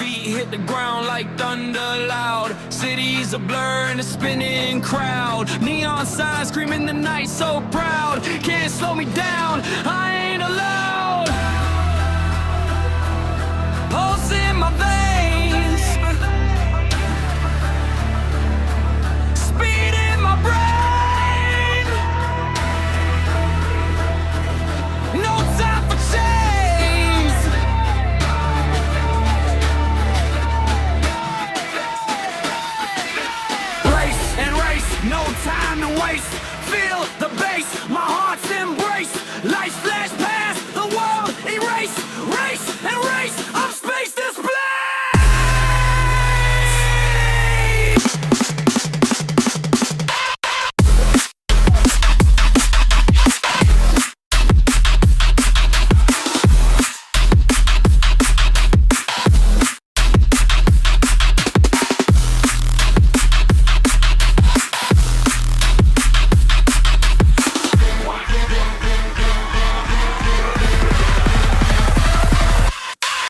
feet hit the ground like thunder loud. Cities a blur in a spinning crowd. Neon signs screaming the night so proud. Can't slow me down, I ain't allowed. Pulse in my veins, speed in my brain. No time for change. Race and race, no time to waste. Feel the bass, my heart's embrace. Life's